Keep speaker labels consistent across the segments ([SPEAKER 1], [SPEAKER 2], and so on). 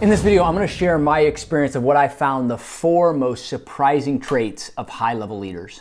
[SPEAKER 1] In this video, I'm going to share my experience of what I found the 4 most surprising traits of high-level leaders.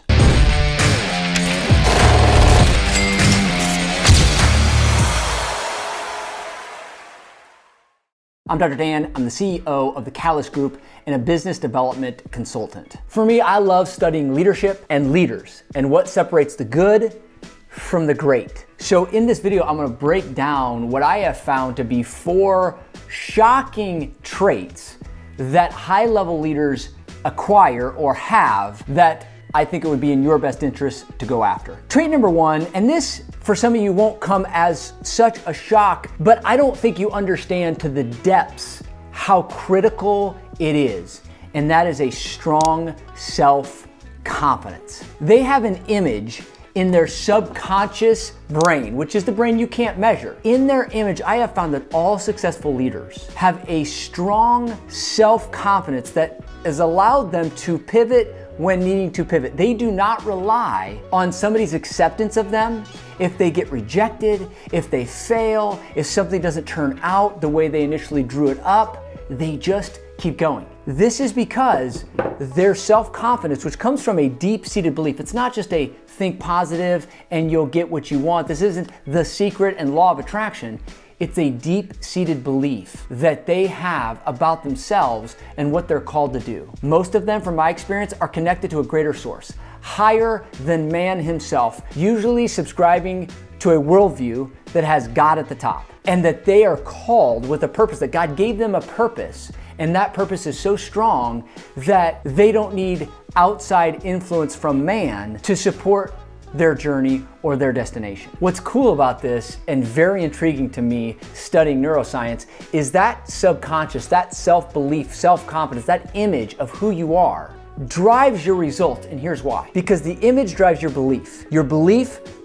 [SPEAKER 1] I'm Dr. Dan. I'm the CEO of the Catalyst Group and a business development consultant. For me, I love studying leadership and leaders and what separates the good from the great. So in this video, I'm going to break down what I have found to be 4 shocking traits that high-level leaders acquire or have that I think it would be in your best interest to go after. Trait number 1, and this for some of you won't come as such a shock, but I don't think you understand to the depths how critical it is, and that is a strong self-confidence. They have an image in their subconscious brain, which is the brain you can't measure. In their image, I have found that all successful leaders have a strong self-confidence that has allowed them to pivot when needing to pivot. They do not rely on somebody's acceptance of them. If they get rejected, if they fail, if something doesn't turn out the way they initially drew it up, they just keep going. This is because their self-confidence, which comes from a deep-seated belief, it's not just a think positive and you'll get what you want. This isn't The Secret and Law of Attraction. It's a deep-seated belief that they have about themselves and what they're called to do. Most of them, from my experience, are connected to a greater source, higher than man himself, usually subscribing to a worldview that has God at the top, and that they are called with a purpose, that God gave them a purpose, and that purpose is so strong that they don't need outside influence from man to support their journey or their destination. What's cool about this, and very intriguing to me studying neuroscience, is that subconscious, that self-belief, self-confidence, that image of who you are drives your result, and here's why. Because the image drives your belief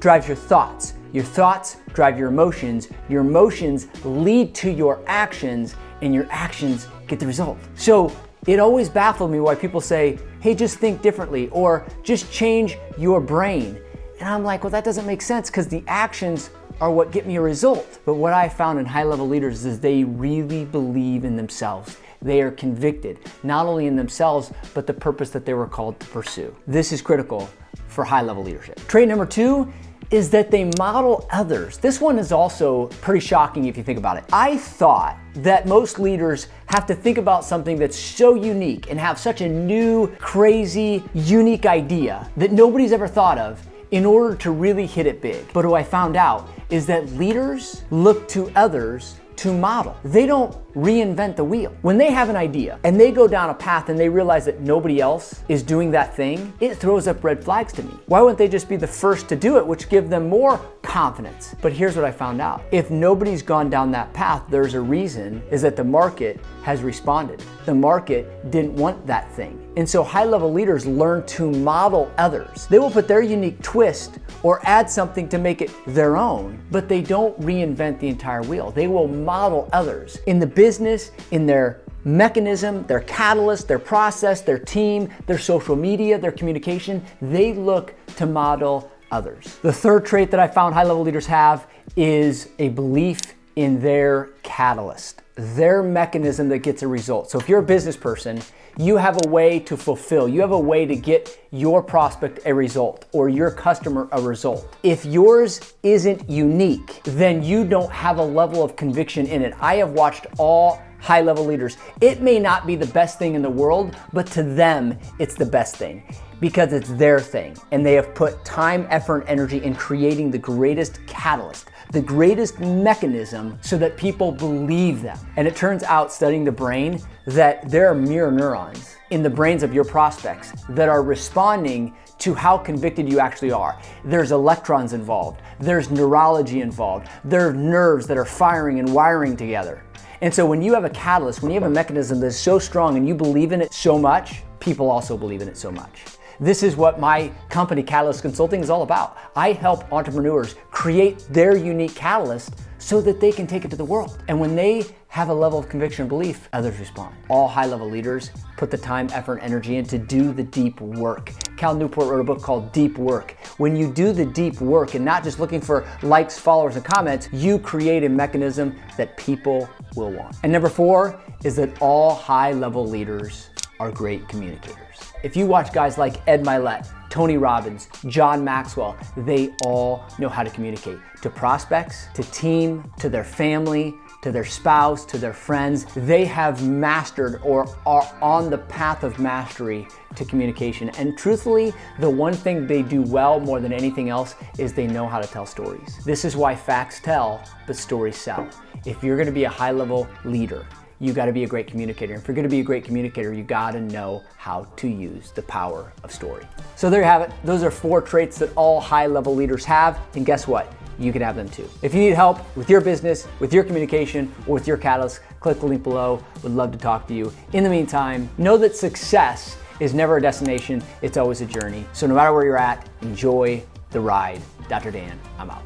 [SPEAKER 1] drives your thoughts drive your emotions lead to your actions, and your actions get the result. So it always baffled me why people say, hey, just think differently, or just change your brain. And I'm like, well, that doesn't make sense because the actions are what get me a result. But what I found in high-level leaders is they really believe in themselves. They are convicted, not only in themselves, but the purpose that they were called to pursue. This is critical for high-level leadership. Trait number 2 is that they model others. This one is also pretty shocking if you think about it. I thought that most leaders have to think about something that's so unique and have such a new, crazy, unique idea that nobody's ever thought of in order to really hit it big. But what I found out is that leaders look to others to model. They don't reinvent the wheel. When they have an idea and they go down a path and they realize that nobody else is doing that thing, it throws up red flags to me. Why wouldn't they just be the first to do it, which give them more confidence? But here's what I found out. If nobody's gone down that path, there's a reason, is that the market has responded. The market didn't want that thing. And so high-level leaders learn to model others. They will put their unique twist or add something to make it their own, but they don't reinvent the entire wheel. They will model others in the business, in their mechanism, their catalyst, their process, their team, their social media, their communication. They look to model others. The third trait that I found high-level leaders have is a belief in their catalyst, their mechanism that gets a result. So if you're a business person, you have a way to fulfill, you have a way to get your prospect a result or your customer a result. If yours isn't unique, then you don't have a level of conviction in it. I have watched all high-level leaders. It may not be the best thing in the world, but to them, it's the best thing because it's their thing. And they have put time, effort, and energy in creating the greatest catalyst, the greatest mechanism so that people believe them. And it turns out, studying the brain, that there are mirror neurons in the brains of your prospects that are responding to how convicted you actually are. There's electrons involved. There's neurology involved. There are nerves that are firing and wiring together. And so when you have a catalyst, when you have a mechanism that's so strong and you believe in it so much, people also believe in it so much. This is what my company, Catalyst Consulting, is all about. I help entrepreneurs create their unique catalyst so that they can take it to the world. And when they have a level of conviction and belief, others respond. All high-level leaders put the time, effort, and energy in to do the deep work. Cal Newport wrote a book called Deep Work. When you do the deep work and not just looking for likes, followers, and comments, you create a mechanism that people will want. And number 4 is that all high-level leaders are great communicators. If you watch guys like Ed Milet, Tony Robbins, John Maxwell, they all know how to communicate to prospects, to team, to their family, to their spouse, to their friends. They have mastered or are on the path of mastery to communication. And truthfully, the one thing they do well more than anything else is they know how to tell stories. This is why facts tell, but stories sell. If you're gonna be a high-level leader, you gotta be a great communicator. And if you're gonna be a great communicator, you gotta know how to use the power of story. So there you have it. Those are 4 traits that all high-level leaders have. And guess what? You can have them too. If you need help with your business, with your communication, or with your catalyst, click the link below. Would love to talk to you. In the meantime, know that success is never a destination, it's always a journey. So no matter where you're at, enjoy the ride. Dr. Dan, I'm out.